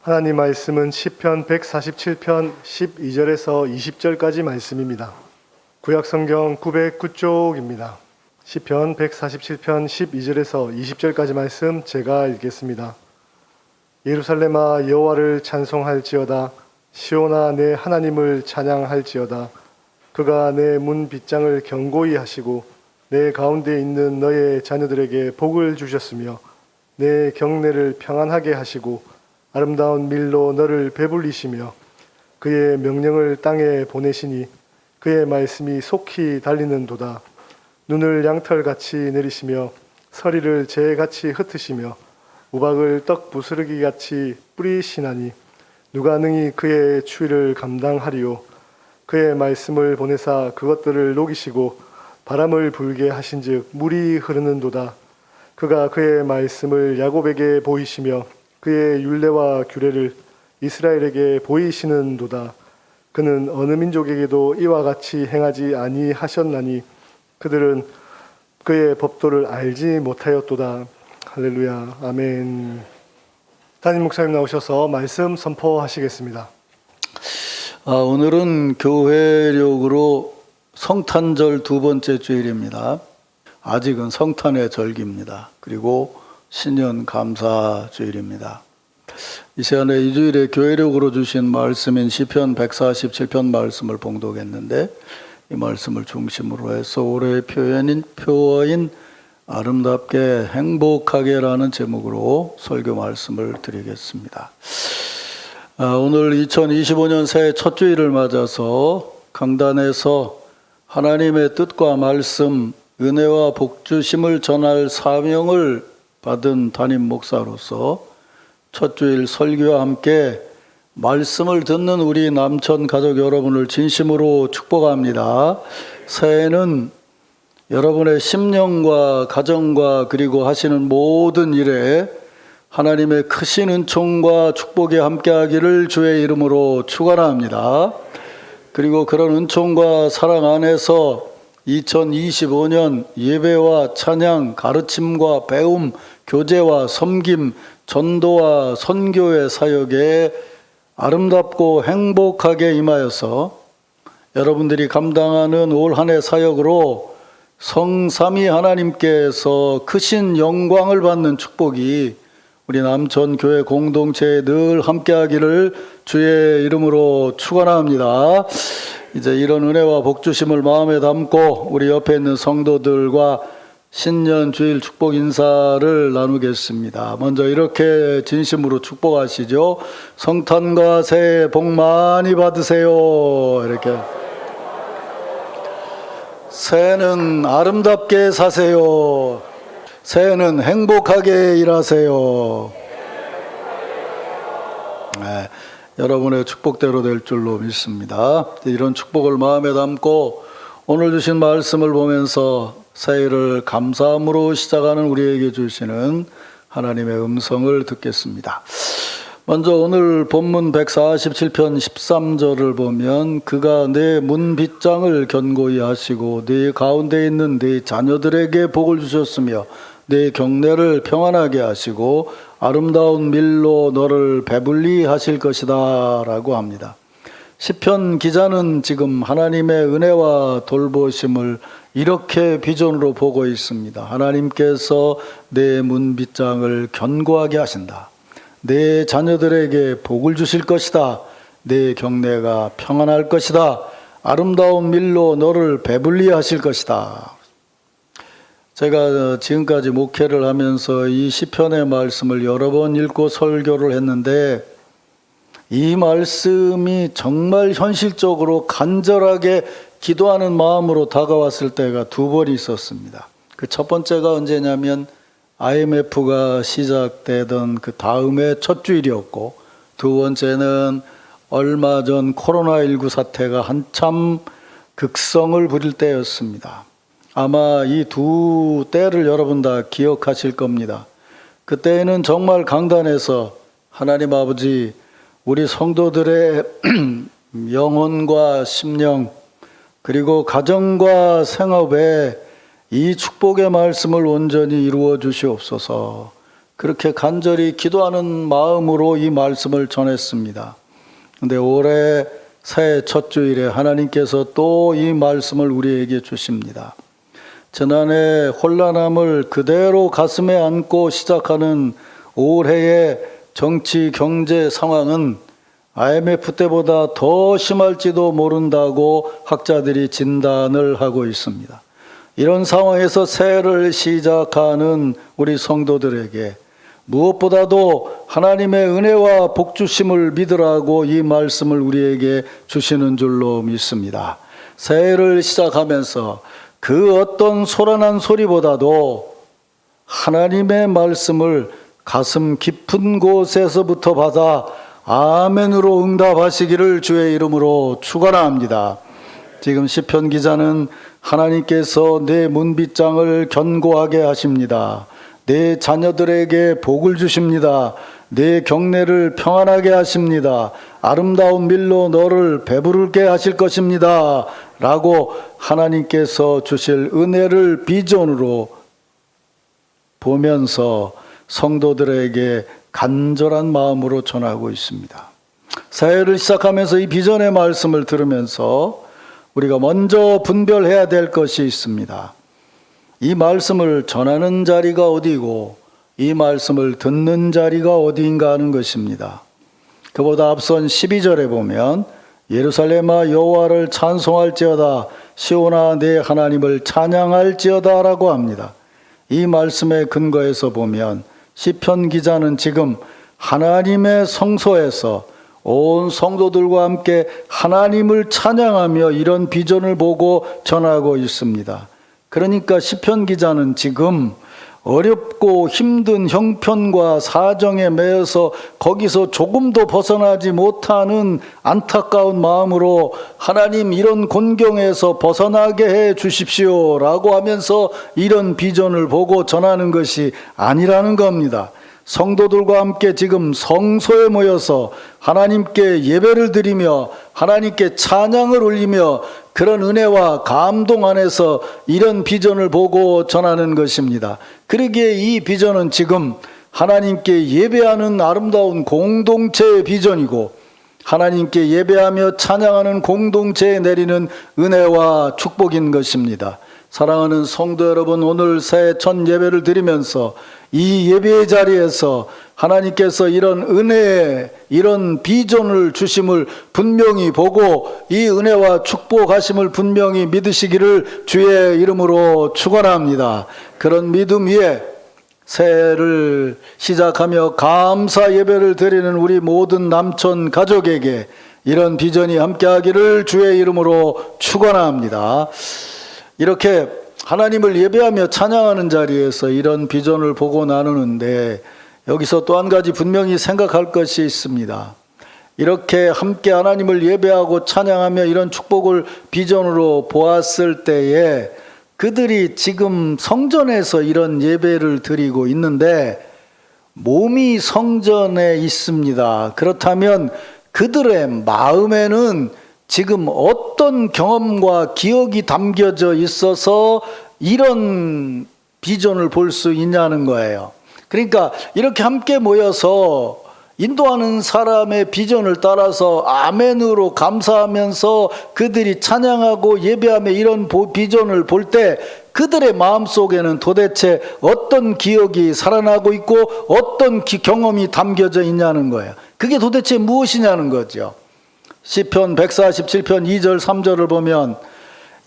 하나님 말씀은 시편 147편 12절에서 20절까지 말씀입니다. 구약성경 909쪽입니다. 시편 147편 12절에서 20절까지 말씀 제가 읽겠습니다. 예루살렘아 여호와를 찬송할지어다. 시온아 내 하나님을 찬양할지어다. 그가 내 문 빗장을 견고히 하시고 내 가운데 있는 너의 자녀들에게 복을 주셨으며 내 경내를 평안하게 하시고 아름다운 밀로 너를 배불리시며 그의 명령을 땅에 보내시니 그의 말씀이 속히 달리는도다. 눈을 양털같이 내리시며 서리를 재같이 흩으시며 우박을 떡 부스러기같이 뿌리시나니 누가 능히 그의 추위를 감당하리요. 그의 말씀을 보내사 그것들을 녹이시고 바람을 불게 하신즉 물이 흐르는도다. 그가 그의 말씀을 야곱에게 보이시며 그의 율례와 규례를 이스라엘에게 보이시는도다. 그는 어느 민족에게도 이와 같이 행하지 아니하셨나니 그들은 그의 법도를 알지 못하였도다. 할렐루야. 아멘. 담임 목사님 나오셔서 말씀 선포하시겠습니다. 오늘은 교회력으로 성탄절 두 번째 주일입니다. 아직은 성탄의 절기입니다. 그리고 신년 감사 주일입니다. 이 시간에 이 주일에 교회력으로 주신 말씀인 시편 147편 말씀을 봉독했는데 이 말씀을 중심으로 해서 올해의 표어인 아름답게 행복하게라는 제목으로 설교 말씀을 드리겠습니다. 오늘 2025년 새해 첫 주일을 맞아서 강단에서 하나님의 뜻과 말씀, 은혜와 복주심을 전할 사명을 받은 담임 목사로서 첫 주일 설교와 함께 말씀을 듣는 우리 남천 가족 여러분을 진심으로 축복합니다. 새해는 여러분의 심령과 가정과 그리고 하시는 모든 일에 하나님의 크신 은총과 축복이 함께하기를 주의 이름으로 축원합니다. 그리고 그런 은총과 사랑 안에서 2025년 예배와 찬양, 가르침과 배움, 교제와 섬김, 전도와 선교의 사역에 아름답고 행복하게 임하여서 여러분들이 감당하는 올 한 해 사역으로 성삼위 하나님께서 크신 영광을 받는 축복이 우리 남천교회 공동체에 늘 함께하기를 주의 이름으로 축원합니다. 이제 이런 은혜와 복주심을 마음에 담고 우리 옆에 있는 성도들과 신년 주일 축복 인사를 나누겠습니다. 먼저 이렇게 진심으로 축복하시죠. 성탄과 새해 복 많이 받으세요. 이렇게. 새해는 아름답게 사세요. 새해는 행복하게 일하세요. 네, 여러분의 축복대로 될 줄로 믿습니다. 이런 축복을 마음에 담고 오늘 주신 말씀을 보면서 새해를 감사함으로 시작하는 우리에게 주시는 하나님의 음성을 듣겠습니다. 먼저 오늘 본문 147편 13절을 보면 그가 내 문 빗장을 견고히 하시고 네 가운데 있는 네 자녀들에게 복을 주셨으며 내 경내를 평안하게 하시고 아름다운 밀로 너를 배불리 하실 것이다 라고 합니다. 시편 기자는 지금 하나님의 은혜와 돌보심을 이렇게 비전으로 보고 있습니다. 하나님께서 내 문 빗장을 견고하게 하신다. 내 자녀들에게 복을 주실 것이다. 내 경내가 평안할 것이다. 아름다운 밀로 너를 배불리 하실 것이다. 제가 지금까지 목회를 하면서 이 시편의 말씀을 여러 번 읽고 설교를 했는데 이 말씀이 정말 현실적으로 간절하게 기도하는 마음으로 다가왔을 때가 두 번 있었습니다. 그 첫 번째가 언제냐면 IMF가 시작되던 그 다음에 첫 주일이었고 두 번째는 얼마 전 코로나19 사태가 한참 극성을 부릴 때였습니다. 아마 이 두 때를 여러분 다 기억하실 겁니다. 그때에는 정말 강단에서 하나님 아버지 우리 성도들의 영혼과 심령 그리고 가정과 생업에 이 축복의 말씀을 온전히 이루어 주시옵소서. 그렇게 간절히 기도하는 마음으로 이 말씀을 전했습니다. 근데 올해 새해 첫 주일에 하나님께서 또 이 말씀을 우리에게 주십니다. 지난해 혼란함을 그대로 가슴에 안고 시작하는 올해의 정치 경제 상황은 IMF 때보다 더 심할지도 모른다고 학자들이 진단을 하고 있습니다. 이런 상황에서 새해를 시작하는 우리 성도들에게 무엇보다도 하나님의 은혜와 복주심을 믿으라고 이 말씀을 우리에게 주시는 줄로 믿습니다. 새해를 시작하면서 그 어떤 소란한 소리보다도 하나님의 말씀을 가슴 깊은 곳에서부터 받아 아멘으로 응답하시기를 주의 이름으로 축원합니다. 지금 시편 기자는 하나님께서 내 문빗장을 견고하게 하십니다. 내 자녀들에게 복을 주십니다. 내 경내를 평안하게 하십니다. 아름다운 밀로 너를 배부르게 하실 것입니다. 라고 하나님께서 주실 은혜를 비전으로 보면서 성도들에게 간절한 마음으로 전하고 있습니다. 새해를 시작하면서 이 비전의 말씀을 들으면서 우리가 먼저 분별해야 될 것이 있습니다. 이 말씀을 전하는 자리가 어디고 이 말씀을 듣는 자리가 어디인가 하는 것입니다. 그보다 앞선 12절에 보면 예루살렘아 여호와를 찬송할지어다 시온아 내 하나님을 찬양할지어다 라고 합니다. 이 말씀의 근거에서 보면 시편 기자는 지금 하나님의 성소에서 온 성도들과 함께 하나님을 찬양하며 이런 비전을 보고 전하고 있습니다. 그러니까 시편 기자는 지금 어렵고 힘든 형편과 사정에 매여서 거기서 조금도 벗어나지 못하는 안타까운 마음으로 하나님 이런 곤경에서 벗어나게 해 주십시오 라고 하면서 이런 비전을 보고 전하는 것이 아니라는 겁니다. 성도들과 함께 지금 성소에 모여서 하나님께 예배를 드리며 하나님께 찬양을 올리며 그런 은혜와 감동 안에서 이런 비전을 보고 전하는 것입니다. 그러기에 이 비전은 지금 하나님께 예배하는 아름다운 공동체의 비전이고 하나님께 예배하며 찬양하는 공동체에 내리는 은혜와 축복인 것입니다. 사랑하는 성도 여러분, 오늘 새해 첫 예배를 드리면서 이 예배의 자리에서 하나님께서 이런 은혜에 이런 비전을 주심을 분명히 보고 이 은혜와 축복하심을 분명히 믿으시기를 주의 이름으로 축원합니다. 그런 믿음 위에 새해를 시작하며 감사 예배를 드리는 우리 모든 남촌 가족에게 이런 비전이 함께하기를 주의 이름으로 축원합니다. 이렇게 하나님을 예배하며 찬양하는 자리에서 이런 비전을 보고 나누는데 여기서 또 한 가지 분명히 생각할 것이 있습니다. 이렇게 함께 하나님을 예배하고 찬양하며 이런 축복을 비전으로 보았을 때에 그들이 지금 성전에서 이런 예배를 드리고 있는데 몸이 성전에 있습니다. 그렇다면 그들의 마음에는 지금 어떤 경험과 기억이 담겨져 있어서 이런 비전을 볼 수 있냐는 거예요. 그러니까 이렇게 함께 모여서 인도하는 사람의 비전을 따라서 아멘으로 감사하면서 그들이 찬양하고 예배하며 이런 비전을 볼 때 그들의 마음속에는 도대체 어떤 기억이 살아나고 있고 어떤 경험이 담겨져 있냐는 거예요. 그게 도대체 무엇이냐는 거죠. 시편 147편 2절 3절을 보면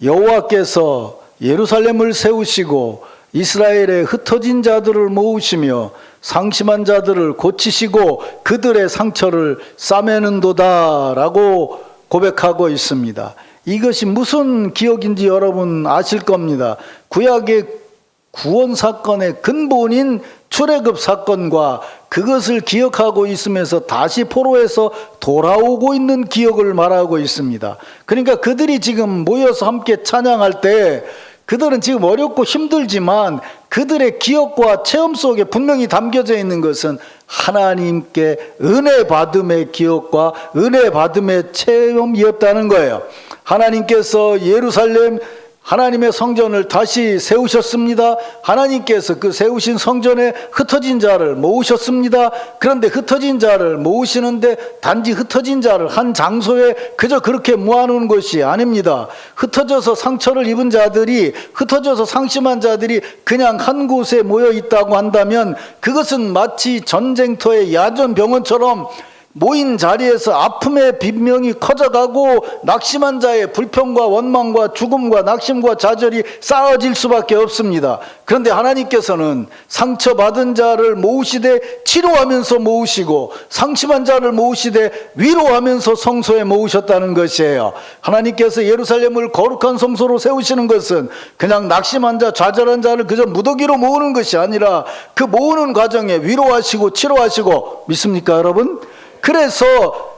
여호와께서 예루살렘을 세우시고 이스라엘의 흩어진 자들을 모으시며 상심한 자들을 고치시고 그들의 상처를 싸매는도다 라고 고백하고 있습니다. 이것이 무슨 기억인지 여러분 아실 겁니다. 구약의 구원 사건의 근본인 출애굽 사건과 그것을 기억하고 있으면서 다시 포로에서 돌아오고 있는 기억을 말하고 있습니다. 그러니까 그들이 지금 모여서 함께 찬양할 때 그들은 지금 어렵고 힘들지만 그들의 기억과 체험 속에 분명히 담겨져 있는 것은 하나님께 은혜 받음의 기억과 은혜 받음의 체험이었다는 거예요. 하나님께서 예루살렘 하나님의 성전을 다시 세우셨습니다. 하나님께서 그 세우신 성전에 흩어진 자를 모으셨습니다. 그런데 흩어진 자를 모으시는데 단지 흩어진 자를 한 장소에 그저 그렇게 모아놓은 것이 아닙니다. 흩어져서 상처를 입은 자들이, 흩어져서 상심한 자들이 그냥 한 곳에 모여 있다고 한다면 그것은 마치 전쟁터의 야전병원처럼 모인 자리에서 아픔의 빈명이 커져가고 낙심한 자의 불평과 원망과 죽음과 낙심과 좌절이 쌓아질 수밖에 없습니다. 그런데 하나님께서는 상처받은 자를 모으시되 치료하면서 모으시고 상심한 자를 모으시되 위로하면서 성소에 모으셨다는 것이에요. 하나님께서 예루살렘을 거룩한 성소로 세우시는 것은 그냥 낙심한 자, 좌절한 자를 그저 무더기로 모으는 것이 아니라 그 모으는 과정에 위로하시고 치료하시고, 믿습니까 여러분? 그래서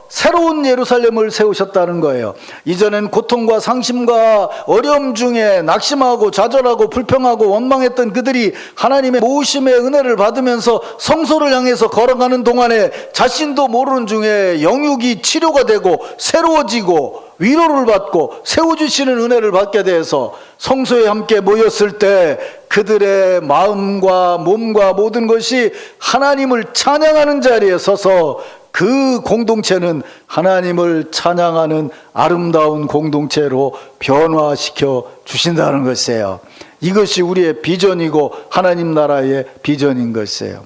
새로운 예루살렘을 세우셨다는 거예요. 이전엔 고통과 상심과 어려움 중에 낙심하고 좌절하고 불평하고 원망했던 그들이 하나님의 모으심의 은혜를 받으면서 성소를 향해서 걸어가는 동안에 자신도 모르는 중에 영육이 치료가 되고 새로워지고 위로를 받고 세워주시는 은혜를 받게 돼서 성소에 함께 모였을 때 그들의 마음과 몸과 모든 것이 하나님을 찬양하는 자리에 서서 그 공동체는 하나님을 찬양하는 아름다운 공동체로 변화시켜 주신다는 것이에요. 이것이 우리의 비전이고 하나님 나라의 비전인 것이에요.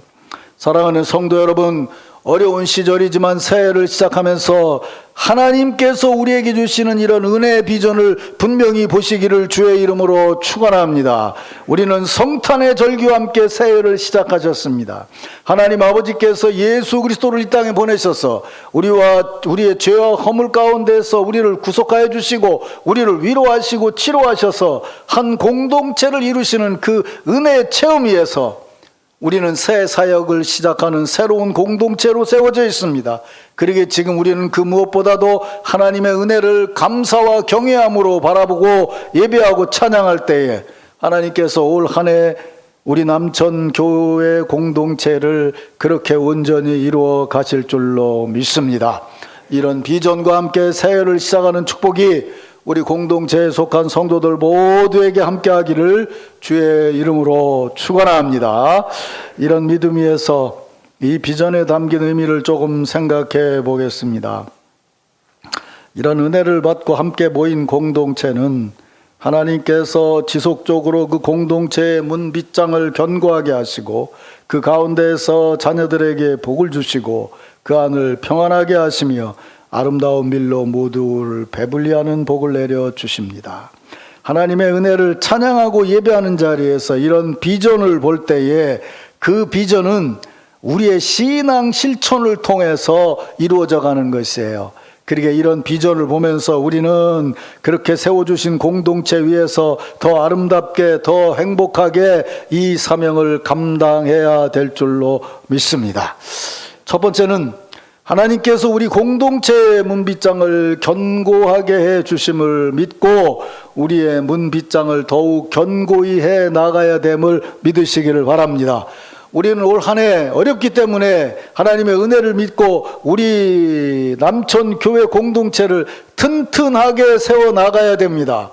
사랑하는 성도 여러분, 어려운 시절이지만 새해를 시작하면서 하나님께서 우리에게 주시는 이런 은혜의 비전을 분명히 보시기를 주의 이름으로 축원합니다. 우리는 성탄의 절기와 함께 새해를 시작하셨습니다. 하나님 아버지께서 예수 그리스도를 이 땅에 보내셔서 우리와 우리의 죄와 허물 가운데서 우리를 구속하여 주시고 우리를 위로하시고 치료하셔서 한 공동체를 이루시는 그 은혜의 체험 위에서 우리는 새 사역을 시작하는 새로운 공동체로 세워져 있습니다. 그러기에 지금 우리는 그 무엇보다도 하나님의 은혜를 감사와 경외함으로 바라보고 예배하고 찬양할 때에 하나님께서 올 한 해 우리 남천 교회 공동체를 그렇게 온전히 이루어 가실 줄로 믿습니다. 이런 비전과 함께 새해를 시작하는 축복이 우리 공동체에 속한 성도들 모두에게 함께하기를 주의 이름으로 축원합니다. 이런 믿음 위에서 이 비전에 담긴 의미를 조금 생각해 보겠습니다. 이런 은혜를 받고 함께 모인 공동체는 하나님께서 지속적으로 그 공동체의 문 빗장을 견고하게 하시고 그 가운데에서 자녀들에게 복을 주시고 그 안을 평안하게 하시며 아름다운 밀로 모두를 배불리하는 복을 내려 주십니다. 하나님의 은혜를 찬양하고 예배하는 자리에서 이런 비전을 볼 때에 그 비전은 우리의 신앙 실천을 통해서 이루어져 가는 것이에요. 그러게 이런 비전을 보면서 우리는 그렇게 세워주신 공동체 위에서 더 아름답게 더 행복하게 이 사명을 감당해야 될 줄로 믿습니다. 첫 번째는 하나님께서 우리 공동체의 문빗장을 견고하게 해 주심을 믿고 우리의 문빗장을 더욱 견고히 해 나가야 됨을 믿으시기를 바랍니다. 우리는 올 한 해 어렵기 때문에 하나님의 은혜를 믿고 우리 남천 교회 공동체를 튼튼하게 세워 나가야 됩니다.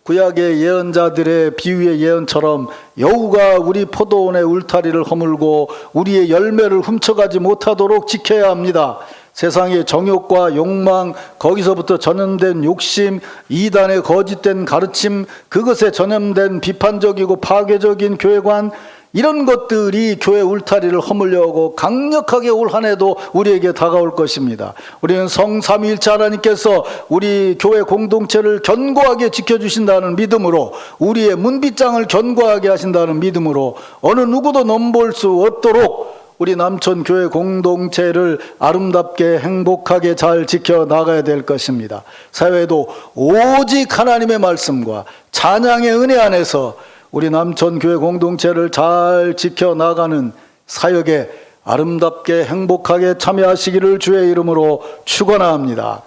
구약의 예언자들의 비유의 예언처럼 여우가 우리 포도원의 울타리를 허물고 우리의 열매를 훔쳐가지 못하도록 지켜야 합니다. 세상의 정욕과 욕망, 거기서부터 전염된 욕심, 이단의 거짓된 가르침, 그것에 전염된 비판적이고 파괴적인 교회관, 이런 것들이 교회 울타리를 허물려고 강력하게 올 한 해도 우리에게 다가올 것입니다. 우리는 성삼위일체 하나님께서 우리 교회 공동체를 견고하게 지켜주신다는 믿음으로, 우리의 문빗장을 견고하게 하신다는 믿음으로 어느 누구도 넘볼 수 없도록 우리 남천 교회 공동체를 아름답게 행복하게 잘 지켜나가야 될 것입니다. 사회도 오직 하나님의 말씀과 찬양의 은혜 안에서 우리 남천 교회 공동체를 잘 지켜나가는 사역에 아름답게 행복하게 참여하시기를 주의 이름으로 축원합니다.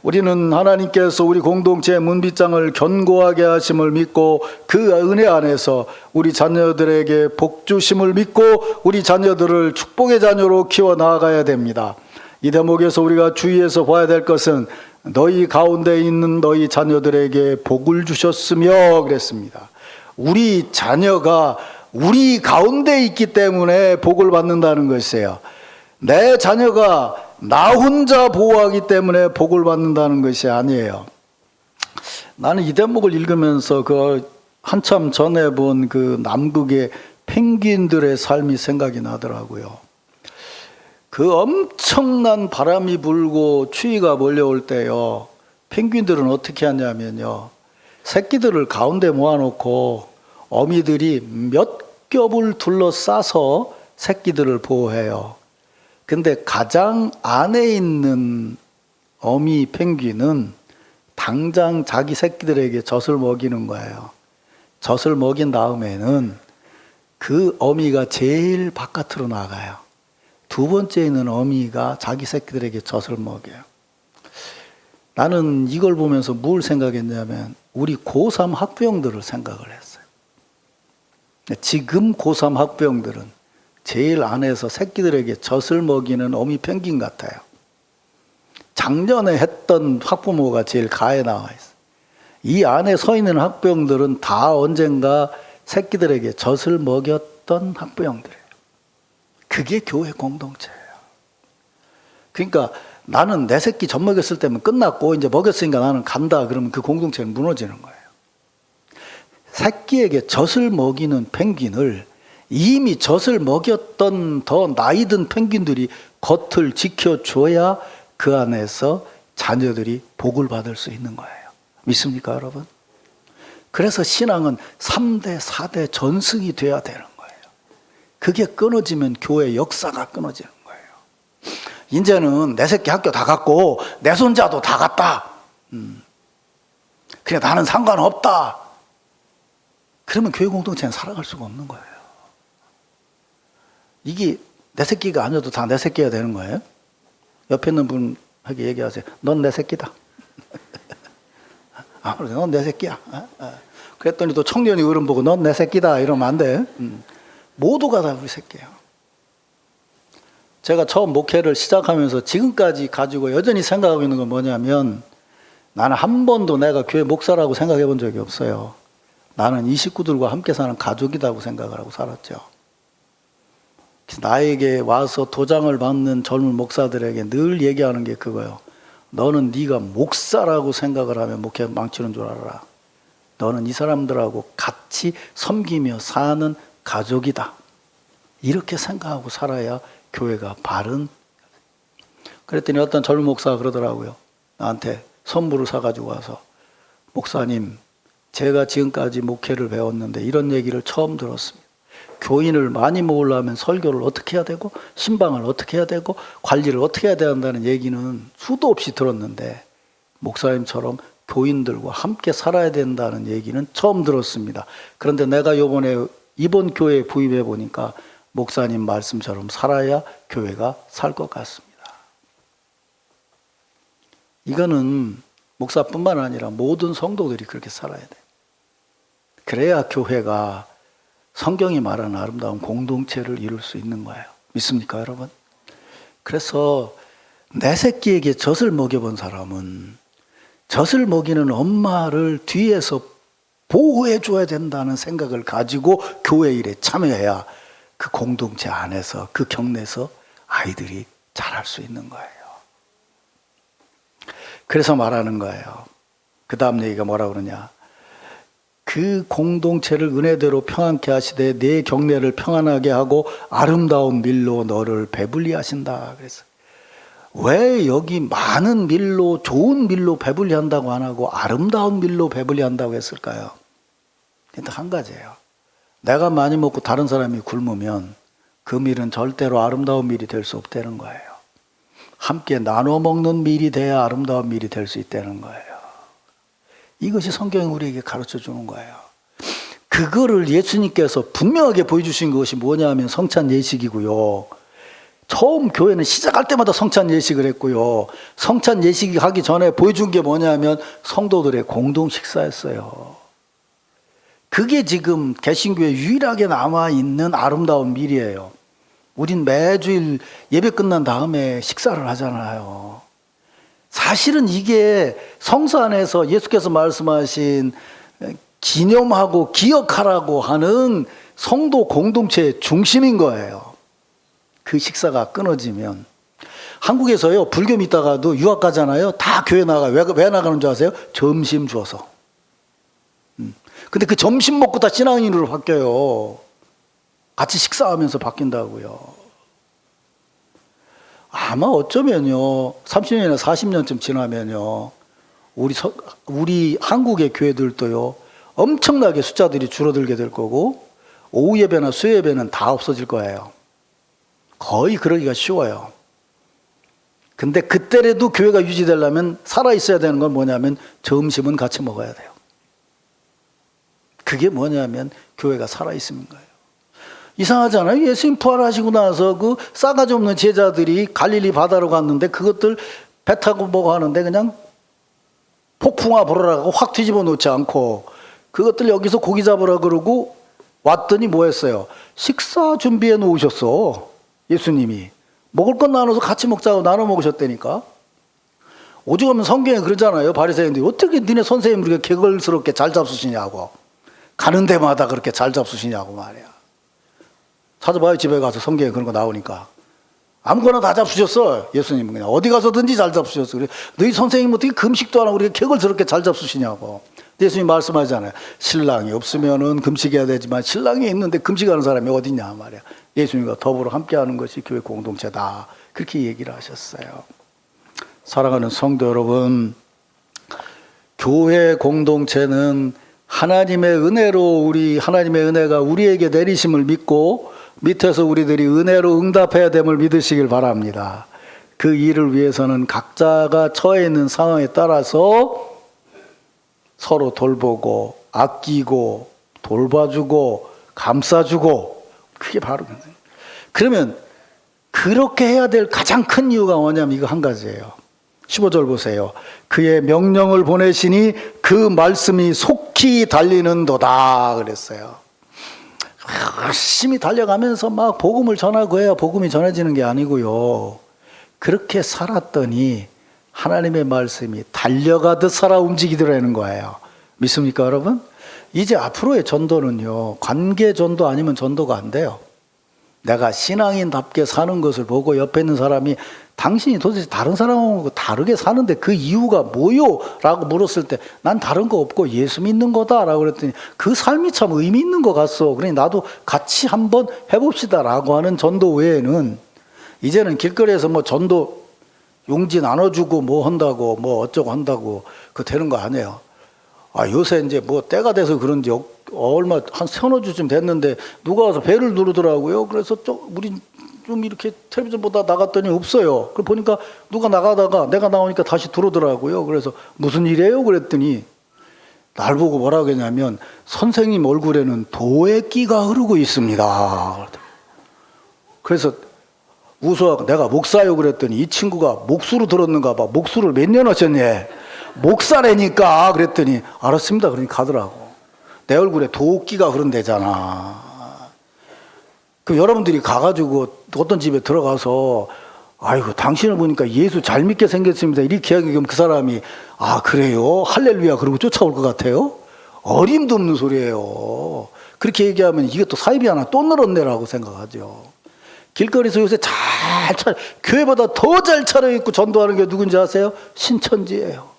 우리는 하나님께서 우리 공동체의 문빗장을 견고하게 하심을 믿고 그 은혜 안에서 우리 자녀들에게 복 주심을 믿고 우리 자녀들을 축복의 자녀로 키워 나가야 됩니다. 이 대목에서 우리가 주의해서 봐야 될 것은 너희 가운데 있는 너희 자녀들에게 복을 주셨으며 그랬습니다. 우리 자녀가 우리 가운데 있기 때문에 복을 받는다는 것이에요. 내 자녀가 나 혼자 보호하기 때문에 복을 받는다는 것이 아니에요. 나는 이 대목을 읽으면서 그 한참 전에 본 그 남극의 펭귄들의 삶이 생각이 나더라고요. 그 엄청난 바람이 불고 추위가 몰려올 때요, 펭귄들은 어떻게 하냐면요, 새끼들을 가운데 모아놓고 어미들이 몇 겹을 둘러싸서 새끼들을 보호해요. 근데 가장 안에 있는 어미 펭귄은 당장 자기 새끼들에게 젖을 먹이는 거예요. 젖을 먹인 다음에는 그 어미가 제일 바깥으로 나가요. 두 번째 있는 어미가 자기 새끼들에게 젖을 먹여요. 나는 이걸 보면서 뭘 생각했냐면 우리 고3 학부형들을 생각을 했어요. 지금 고3 학부형들은 제일 안에서 새끼들에게 젖을 먹이는 어미 펭귄 같아요. 작년에 했던 학부모가 제일 가에 나와 있어요. 이 안에 서 있는 학부형들은 다 언젠가 새끼들에게 젖을 먹였던 학부형들이에요. 그게 교회 공동체예요. 그러니까 나는 내 새끼 젖 먹였을 때면 끝났고 이제 먹였으니까 나는 간다 그러면 그 공동체는 무너지는 거예요. 새끼에게 젖을 먹이는 펭귄을 이미 젖을 먹였던 더 나이 든 펭귄들이 겉을 지켜줘야 그 안에서 자녀들이 복을 받을 수 있는 거예요. 믿습니까, 여러분? 그래서 신앙은 3대, 4대 전승이 돼야 되는 거예요. 그게 끊어지면 교회 역사가 끊어지는 거예요. 이제는 내 새끼 학교 다 갔고 내 손자도 다 갔다. 그래 나는 상관없다. 그러면 교회 공동체는 살아갈 수가 없는 거예요. 이게 내 새끼가 아니어도 다 내 새끼가 되는 거예요. 옆에 있는 분에게 얘기하세요. 넌 내 새끼다. 아, 그래, 넌 내 새끼야. 그랬더니 또 청년이 어른 보고 넌 내 새끼다 이러면 안 돼. 모두가 다 우리 새끼예요. 제가 처음 목회를 시작하면서 지금까지 가지고 여전히 생각하고 있는 건 뭐냐면 나는 한 번도 내가 교회 목사라고 생각해 본 적이 없어요. 나는 이 식구들과 함께 사는 가족이라고 생각을 하고 살았죠. 나에게 와서 도장을 받는 젊은 목사들에게 늘 얘기하는 게 그거예요. 너는 네가 목사라고 생각을 하면 목회 망치는 줄 알아라. 너는 이 사람들하고 같이 섬기며 사는 가족이다. 이렇게 생각하고 살아야 교회가 바른. 그랬더니 어떤 젊은 목사가 그러더라고요. 나한테 선물을 사가지고 와서 목사님, 제가 지금까지 목회를 배웠는데 이런 얘기를 처음 들었습니다. 교인을 많이 모으려면 설교를 어떻게 해야 되고 신방을 어떻게 해야 되고 관리를 어떻게 해야 된다는 얘기는 수도 없이 들었는데 목사님처럼 교인들과 함께 살아야 된다는 얘기는 처음 들었습니다. 그런데 내가 이번 교회에 부임해 보니까 목사님 말씀처럼 살아야 교회가 살 것 같습니다. 이거는 목사뿐만 아니라 모든 성도들이 그렇게 살아야 돼요. 그래야 교회가 성경이 말하는 아름다운 공동체를 이룰 수 있는 거예요. 믿습니까, 여러분? 그래서 내 새끼에게 젖을 먹여본 사람은 젖을 먹이는 엄마를 뒤에서 보호해 줘야 된다는 생각을 가지고 교회 일에 참여해야 그 공동체 안에서 그 격내에서 아이들이 자랄 수 있는 거예요. 그래서 말하는 거예요. 그 다음 얘기가 뭐라 그러냐. 그 공동체를 은혜대로 평안케 하시되 내 격내를 평안하게 하고 아름다운 밀로 너를 배불리 하신다. 그래서 왜 여기 많은 밀로, 좋은 밀로 배불리 한다고 안 하고 아름다운 밀로 배불리 한다고 했을까요? 근데 한 가지예요. 내가 많이 먹고 다른 사람이 굶으면 그 밀은 절대로 아름다운 밀이 될 수 없다는 거예요. 함께 나눠 먹는 밀이 돼야 아름다운 밀이 될 수 있다는 거예요. 이것이 성경이 우리에게 가르쳐 주는 거예요. 그거를 예수님께서 분명하게 보여주신 것이 뭐냐면 성찬 예식이고요. 처음 교회는 시작할 때마다 성찬 예식을 했고요. 성찬 예식 하기 전에 보여준 게 뭐냐면 성도들의 공동 식사였어요. 그게 지금 개신교에 유일하게 남아있는 아름다운 밀이에요. 우린 매주일 예배 끝난 다음에 식사를 하잖아요. 사실은 이게 성서 안에서 예수께서 말씀하신 기념하고 기억하라고 하는 성도 공동체의 중심인 거예요. 그 식사가 끊어지면. 한국에서요, 불교 믿다가도 유학 가잖아요. 다 교회 나가요. 왜 나가는 줄 아세요? 점심 주어서. 근데 그 점심 먹고 다 신앙인으로 바뀌어요. 같이 식사하면서 바뀐다고요. 아마 어쩌면요, 30년이나 40년쯤 지나면요, 우리 한국의 교회들도요, 엄청나게 숫자들이 줄어들게 될 거고, 오후 예배나 수요 예배는 다 없어질 거예요. 거의 그러기가 쉬워요. 근데 그때라도 교회가 유지되려면 살아있어야 되는 건 뭐냐면 점심은 같이 먹어야 돼요. 그게 뭐냐면 교회가 살아있음인 거예요. 이상하잖아요. 예수님 부활하시고 나서 그 싸가지 없는 제자들이 갈릴리 바다로 갔는데 그것들 배 타고 뭐고 하는데 그냥 폭풍아 불어라고 확 뒤집어 놓지 않고 그것들 여기서 고기 잡으라 그러고 왔더니 뭐 했어요? 식사 준비해 놓으셨어. 예수님이. 먹을 건 나눠서 같이 먹자고 나눠 먹으셨다니까. 오죽 하면 성경에 그러잖아요. 바리새인들이 어떻게 니네 선생님 그렇게 개걸스럽게 잘 잡수시냐고. 가는 데마다 그렇게 잘 잡수시냐고 말이야. 찾아봐요. 집에 가서 성경에 그런 거 나오니까. 아무거나 다 잡수셨어. 예수님은 그냥 어디 가서든지 잘 잡수셨어. 그래, 너희 선생님 어떻게 금식도 안 하고 그렇게 개걸스럽게 잘 잡수시냐고. 예수님 말씀하잖아요. 신랑이 없으면은 금식해야 되지만 신랑이 있는데 금식하는 사람이 어딨냐 말이야. 예수님과 더불어 함께하는 것이 교회 공동체다. 그렇게 얘기를 하셨어요. 사랑하는 성도 여러분, 교회 공동체는 하나님의 은혜로 하나님의 은혜가 우리에게 내리심을 믿고 밑에서 우리들이 은혜로 응답해야 됨을 믿으시길 바랍니다. 그 일을 위해서는 각자가 처해 있는 상황에 따라서 서로 돌보고 아끼고 돌봐주고 감싸주고 그게 바로 그러면 그렇게 해야 될 가장 큰 이유가 뭐냐면 이거 한 가지예요. 15절 보세요. 그의 명령을 보내시니 그 말씀이 속히 달리는도다 그랬어요. 열심히 달려가면서 막 복음을 전하고 해야 복음이 전해지는 게 아니고요. 그렇게 살았더니 하나님의 말씀이 달려가듯 살아 움직이더라는 거예요. 믿습니까 여러분? 이제 앞으로의 전도는요, 관계 전도 아니면 전도가 안 돼요. 내가 신앙인답게 사는 것을 보고 옆에 있는 사람이 당신이 도대체 다른 사람하고 다르게 사는데 그 이유가 뭐요? 라고 물었을 때 난 다른 거 없고 예수 믿는 거다 라고 그랬더니 그 삶이 참 의미 있는 것 같소. 그러니 나도 같이 한번 해봅시다 라고 하는 전도 외에는 이제는 길거리에서 뭐 전도 용지 나눠주고 뭐 한다고 뭐 어쩌고 한다고 그거 되는 거 아니에요. 요새 이제 뭐 때가 돼서 그런지 얼마 한 서너 주쯤 됐는데 누가 와서 배를 누르더라고요. 그래서 우리 좀 이렇게 텔레비전 보다 나갔더니 없어요. 그걸 보니까 누가 나가다가 내가 나오니까 다시 들어오더라고요. 그래서 무슨 일이에요? 그랬더니 날 보고 뭐라고 했냐면 선생님 얼굴에는 도의 끼가 흐르고 있습니다. 그래서 웃어 내가 목사요 그랬더니 이 친구가 목수로 들었는가 봐. 목수를 몇 년 하셨니? 목사라니까 그랬더니 알았습니다. 그러니 가더라고. 내 얼굴에 도끼가 흐른대잖아. 그럼 여러분들이 가가지고 어떤 집에 들어가서 아이고 당신을 보니까 예수 잘 믿게 생겼습니다. 이렇게 이야기하면 그 사람이 그래요? 할렐루야 그러고 쫓아올 것 같아요? 어림도 없는 소리예요. 그렇게 얘기하면 이게 또 사이비 하나 또 늘었네라고 생각하죠. 길거리에서 요새 교회보다 더 잘 차려입고 전도하는 게 누군지 아세요? 신천지예요.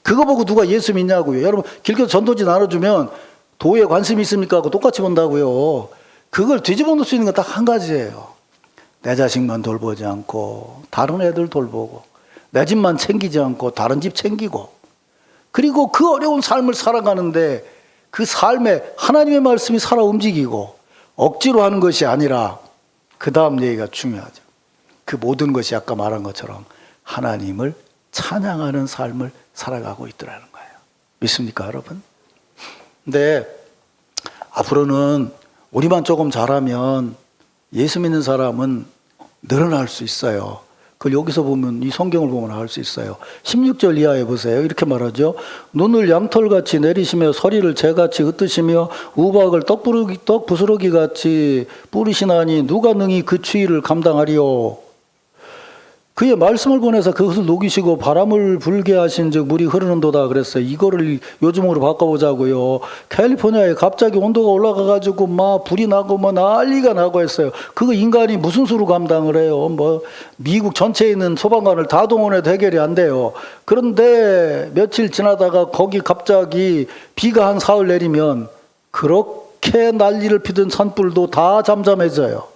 그거 보고 누가 예수 믿냐고요. 여러분 길거리 전도지 나눠주면 도에 관심이 있습니까? 하고 똑같이 본다고요. 그걸 뒤집어 놓을 수 있는 건 딱 한 가지예요. 내 자식만 돌보지 않고 다른 애들 돌보고 내 집만 챙기지 않고 다른 집 챙기고 그리고 그 어려운 삶을 살아가는데 그 삶에 하나님의 말씀이 살아 움직이고 억지로 하는 것이 아니라 그 다음 얘기가 중요하죠. 그 모든 것이 아까 말한 것처럼 하나님을 찬양하는 삶을 살아가고 있더라는 거예요. 믿습니까 여러분? 근데 앞으로는 우리만 조금 잘하면 예수 믿는 사람은 늘어날 수 있어요. 그걸 여기서 보면 이 성경을 보면 알 수 있어요. 16절 이하에 보세요. 이렇게 말하죠. 눈을 양털같이 내리시며 서리를 재같이 흩으시며 우박을 떡 부스러기같이 뿌리시나니 누가 능히 그 추위를 감당하리요. 그의 말씀을 보내서 그것을 녹이시고 바람을 불게 하신 즉 물이 흐르는도다 그랬어요. 이거를 요즘으로 바꿔보자고요. 캘리포니아에 갑자기 온도가 올라가가지고 막 불이 나고 뭐 난리가 나고 했어요. 그거 인간이 무슨 수로 감당을 해요? 뭐 미국 전체에 있는 소방관을 다 동원해도 해결이 안 돼요. 그런데 며칠 지나다가 거기 갑자기 비가 한 사흘 내리면 그렇게 난리를 피던 산불도 다 잠잠해져요.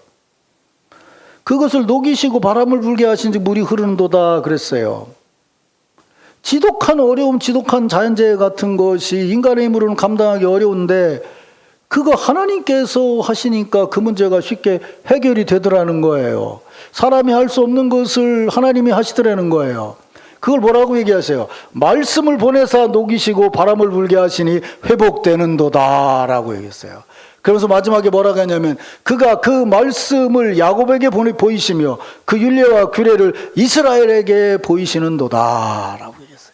그것을 녹이시고 바람을 불게 하신지 물이 흐르는도다 그랬어요. 지독한 어려움, 지독한 자연재해 같은 것이 인간의 힘으로는 감당하기 어려운데 그거 하나님께서 하시니까 그 문제가 쉽게 해결이 되더라는 거예요. 사람이 할 수 없는 것을 하나님이 하시더라는 거예요. 그걸 뭐라고 얘기하세요? 말씀을 보내사 녹이시고 바람을 불게 하시니 회복되는도다 라고 얘기했어요. 그러면서 마지막에 뭐라고 하냐면 그가 그 말씀을 야곱에게 보이시며 그 율례와 규례를 이스라엘에게 보이시는도다 라고 얘기했어요.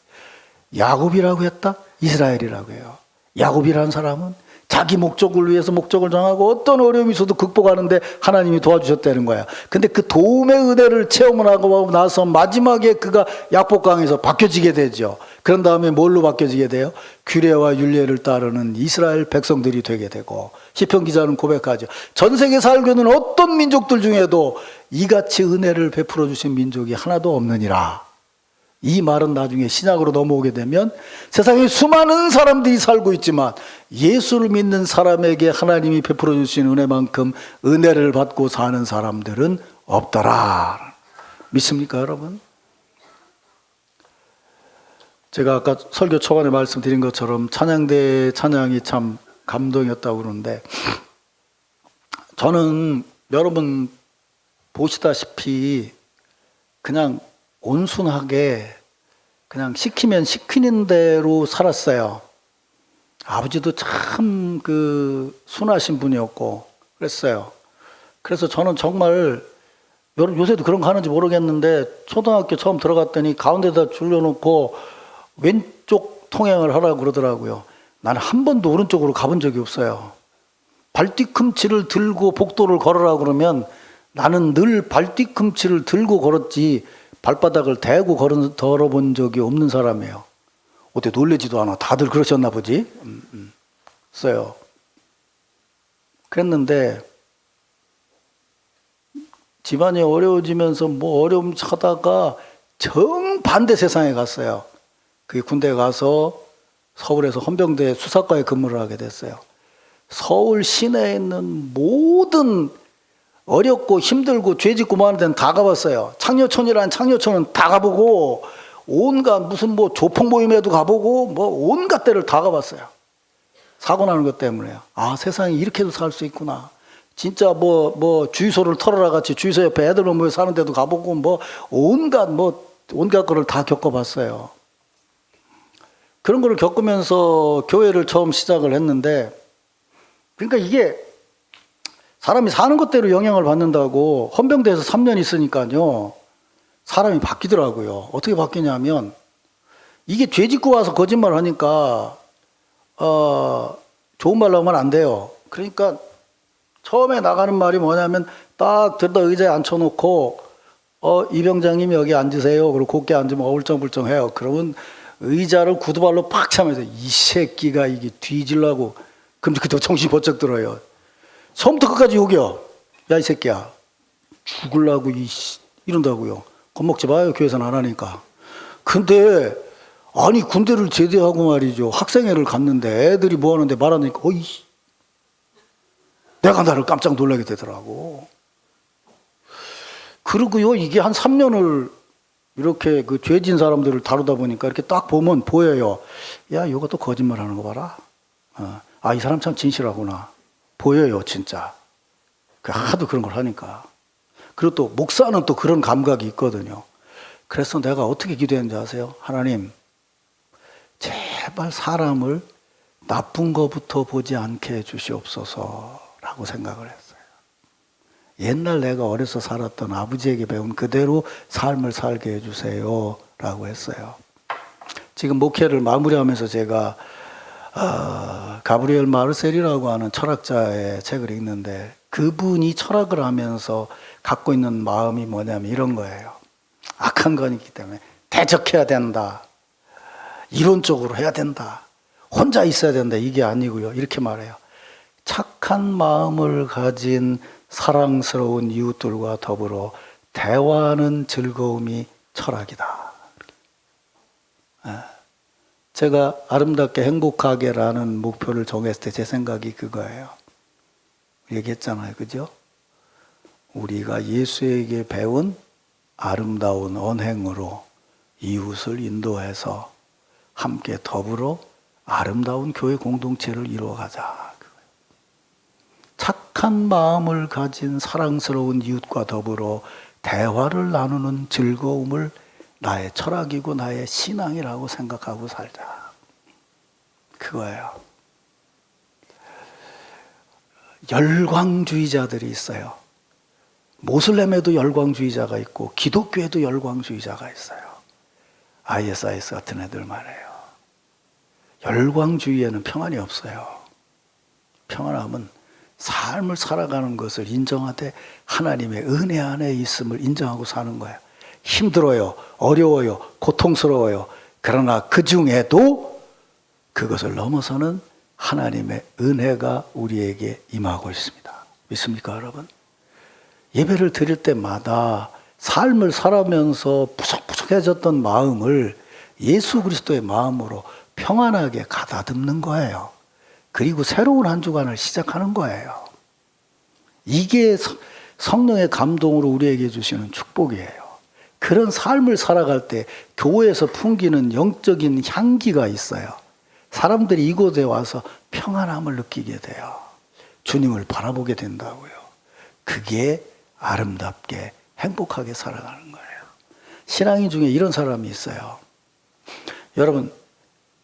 야곱이라고 했다? 이스라엘이라고 해요. 야곱이라는 사람은 자기 목적을 위해서 목적을 정하고 어떤 어려움이 있어도 극복하는데 하나님이 도와주셨다는 거야. 근데 그 도움의 은혜를 체험을 하고 나서 마지막에 그가 약복강에서 바뀌어지게 되죠. 그런 다음에 뭘로 바뀌어지게 돼요? 규례와 율례를 따르는 이스라엘 백성들이 되게 되고, 시편 기자는 고백하죠. 전 세계 살고 있는 어떤 민족들 중에도 이같이 은혜를 베풀어 주신 민족이 하나도 없느니라. 이 말은 나중에 신약으로 넘어오게 되면 세상에 수많은 사람들이 살고 있지만 예수를 믿는 사람에게 하나님이 베풀어 주신 은혜만큼 은혜를 받고 사는 사람들은 없더라. 믿습니까, 여러분? 제가 아까 설교 초반에 말씀드린 것처럼 찬양대의 찬양이 참 감동이었다고 그러는데, 저는 여러분 보시다시피 그냥 온순하게 그냥 시키면 시키는 대로 살았어요. 아버지도 참 그 순하신 분이었고 그랬어요. 그래서 저는 정말 요새도 그런 거 하는지 모르겠는데 초등학교 처음 들어갔더니 가운데다 줄여놓고 왼쪽 통행을 하라고 그러더라고요. 나는 한 번도 오른쪽으로 가본 적이 없어요. 발뒤꿈치를 들고 복도를 걸으라고 그러면 나는 늘 발뒤꿈치를 들고 걸었지 발바닥을 대고 걸어본 적이 없는 사람이에요. 어때 놀래지도 않아. 다들 그러셨나 보지? 써요. 그랬는데 집안이 어려워지면서 뭐 어려움 하다가 정반대 세상에 갔어요. 그게 군대에 가서 서울에서 헌병대 수사과에 근무를 하게 됐어요. 서울 시내에 있는 모든 어렵고 힘들고 죄 짓고 많은 데는 다 가봤어요. 창녀촌이라는 창녀촌은 다 가보고 온갖 무슨 뭐 조폭 모임에도 가보고 뭐 온갖 데를 다 가봤어요. 사고 나는 것 때문에요. 아, 세상에 이렇게도 살 수 있구나. 진짜 뭐 주유소를 털어라 같이 주유소 옆에 애들 모여 사는 데도 가보고 뭐 온갖 거를 다 겪어봤어요. 그런 거를 겪으면서 교회를 처음 시작을 했는데, 그러니까 이게 사람이 사는 것대로 영향을 받는다고 헌병대에서 3년 있으니까요. 사람이 바뀌더라고요. 어떻게 바뀌냐면 이게 죄 짓고 와서 거짓말을 하니까 좋은 말로 하면 안 돼요. 그러니까 처음에 나가는 말이 뭐냐면 딱 들다 의자에 앉혀놓고 이병장님 여기 앉으세요. 그리고 곱게 앉으면 어울쩡불쩡해요. 그러면 의자를 구두발로 팍 차면서 이 새끼가 이게 뒤질라고 그럼 그때 정신이 번쩍 들어요. 처음부터 끝까지 욕이요. 야, 이 새끼야. 죽을라고, 이런다고요. 겁먹지 마요. 교회에서는 안 하니까. 근데, 아니, 군대를 제대하고 말이죠. 학생회를 갔는데 애들이 뭐 하는데 말하니까, 내가 나를 깜짝 놀라게 되더라고. 그리고요, 이게 한 3년을 이렇게 그 죄진 사람들을 다루다 보니까 이렇게 딱 보면 보여요. 야, 이것도 거짓말 하는 거 봐라. 아, 이 사람 참 진실하구나. 보여요, 진짜. 하도 그런 걸 하니까. 그리고 또 목사는 또 그런 감각이 있거든요. 그래서 내가 어떻게 기도했는지 아세요? 하나님, 제발 사람을 나쁜 거부터 보지 않게 해주시옵소서라고 생각을 했어요. 옛날 내가 어려서 살았던 아버지에게 배운 그대로 삶을 살게 해주세요 라고 했어요. 지금 목회를 마무리하면서 제가 가브리엘 마르셀이라고 하는 철학자의 책을 읽는데 그분이 철학을 하면서 갖고 있는 마음이 뭐냐면 이런 거예요. 악한 거이기 때문에 대적해야 된다. 이론적으로 해야 된다. 혼자 있어야 된다. 이게 아니고요. 이렇게 말해요. 착한 마음을 가진 사랑스러운 이웃들과 더불어 대화하는 즐거움이 철학이다. 제가 아름답게 행복하게라는 목표를 정했을 때 제 생각이 그거예요. 얘기했잖아요. 그죠? 우리가 예수에게 배운 아름다운 언행으로 이웃을 인도해서 함께 더불어 아름다운 교회 공동체를 이루어가자. 착한 마음을 가진 사랑스러운 이웃과 더불어 대화를 나누는 즐거움을 나의 철학이고 나의 신앙이라고 생각하고 살자. 그거예요. 열광주의자들이 있어요. 모슬렘에도 열광주의자가 있고 기독교에도 열광주의자가 있어요. ISIS 같은 애들 말이에요. 열광주의에는 평안이 없어요. 평안함은 삶을 살아가는 것을 인정하되 하나님의 은혜 안에 있음을 인정하고 사는 거예요. 힘들어요. 어려워요. 고통스러워요. 그러나 그 중에도 그것을 넘어서는 하나님의 은혜가 우리에게 임하고 있습니다. 믿습니까, 여러분? 예배를 드릴 때마다 삶을 살아면서 부석부석해졌던 마음을 예수 그리스도의 마음으로 평안하게 가다듬는 거예요. 그리고 새로운 한 주간을 시작하는 거예요. 이게 성령의 감동으로 우리에게 주시는 축복이에요. 그런 삶을 살아갈 때 교회에서 풍기는 영적인 향기가 있어요. 사람들이 이곳에 와서 평안함을 느끼게 돼요. 주님을 바라보게 된다고요. 그게 아름답게 행복하게 살아가는 거예요. 신앙인 중에 이런 사람이 있어요. 여러분,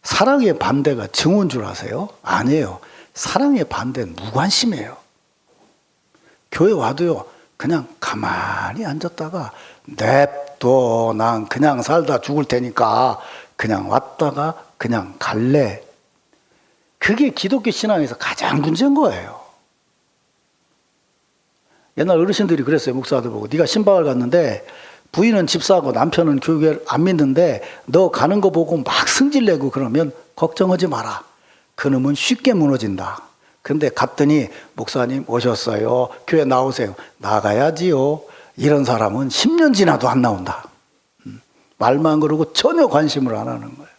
사랑의 반대가 증오인 줄 아세요? 아니에요. 사랑의 반대는 무관심이에요. 교회 와도요, 그냥 가만히 앉았다가 냅둬, 난 그냥 살다 죽을 테니까 그냥 왔다가 그냥 갈래. 그게 기독교 신앙에서 가장 문제인 거예요. 옛날 어르신들이 그랬어요. 목사들 보고. 네가 신방을 갔는데 부인은 집사하고 남편은 교회를 안 믿는데 너 가는 거 보고 막 승질내고 그러면 걱정하지 마라. 그놈은 쉽게 무너진다. 근데 갔더니 목사님 오셨어요. 교회 나오세요. 나가야지요. 이런 사람은 10년 지나도 안 나온다. 말만 그러고 전혀 관심을 안 하는 거예요.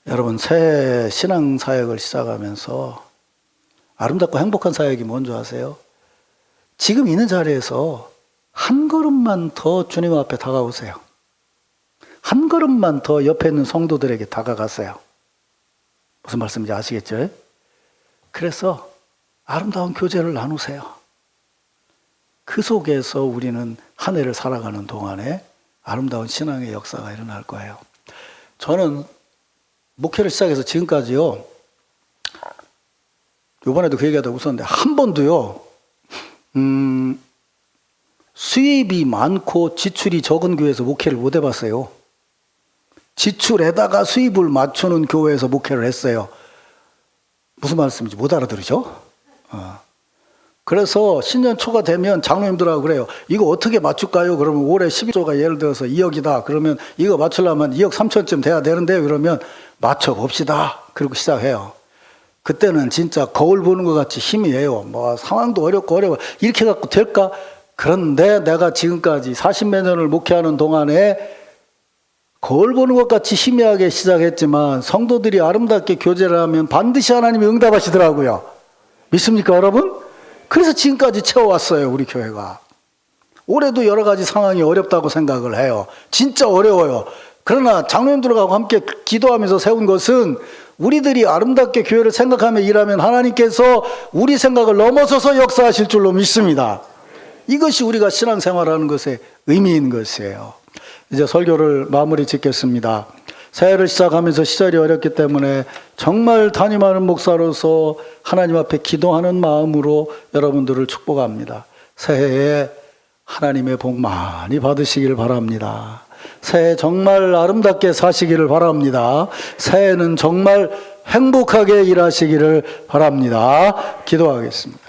여러분, 새 신앙 사역을 시작하면서 아름답고 행복한 사역이 뭔지 아세요? 지금 있는 자리에서 한 걸음만 더 주님 앞에 다가오세요. 한 걸음만 더 옆에 있는 성도들에게 다가가세요. 무슨 말씀인지 아시겠죠? 그래서 아름다운 교제를 나누세요. 그 속에서 우리는 한 해를 살아가는 동안에 아름다운 신앙의 역사가 일어날 거예요. 저는 목회를 시작해서 지금까지요, 이번에도 그 얘기하다 웃었는데 한 번도요, 수입이 많고 지출이 적은 교회에서 목회를 못 해봤어요. 지출에다가 수입을 맞추는 교회에서 목회를 했어요. 무슨 말씀인지 못 알아들으죠? 그래서 신년 초가 되면 장로님들하고 그래요. 이거 어떻게 맞출까요? 그러면 올해 12조가 예를 들어서 2억이다. 그러면 이거 맞추려면 2억 3천쯤 돼야 되는데 그러면 맞춰봅시다. 그리고 시작해요. 그때는 진짜 거울 보는 것 같이 희미해요. 뭐 상황도 어렵고 어려워. 이렇게 갖고 될까? 그런데 내가 지금까지 40몇 년을 목회하는 동안에 거울 보는 것 같이 희미하게 시작했지만 성도들이 아름답게 교제를 하면 반드시 하나님이 응답하시더라고요. 믿습니까, 여러분? 그래서 지금까지 채워왔어요, 우리 교회가. 올해도 여러 가지 상황이 어렵다고 생각을 해요. 진짜 어려워요. 그러나 장로님들하고 함께 기도하면서 세운 것은 우리들이 아름답게 교회를 생각하며 일하면 하나님께서 우리 생각을 넘어서서 역사하실 줄로 믿습니다. 이것이 우리가 신앙생활하는 것의 의미인 것이에요. 이제 설교를 마무리 짓겠습니다. 새해를 시작하면서 시절이 어렵기 때문에 정말 담임하는 목사로서 하나님 앞에 기도하는 마음으로 여러분들을 축복합니다. 새해에 하나님의 복 많이 받으시기를 바랍니다. 새해 정말 아름답게 사시기를 바랍니다. 새해는 정말 행복하게 일하시기를 바랍니다. 기도하겠습니다.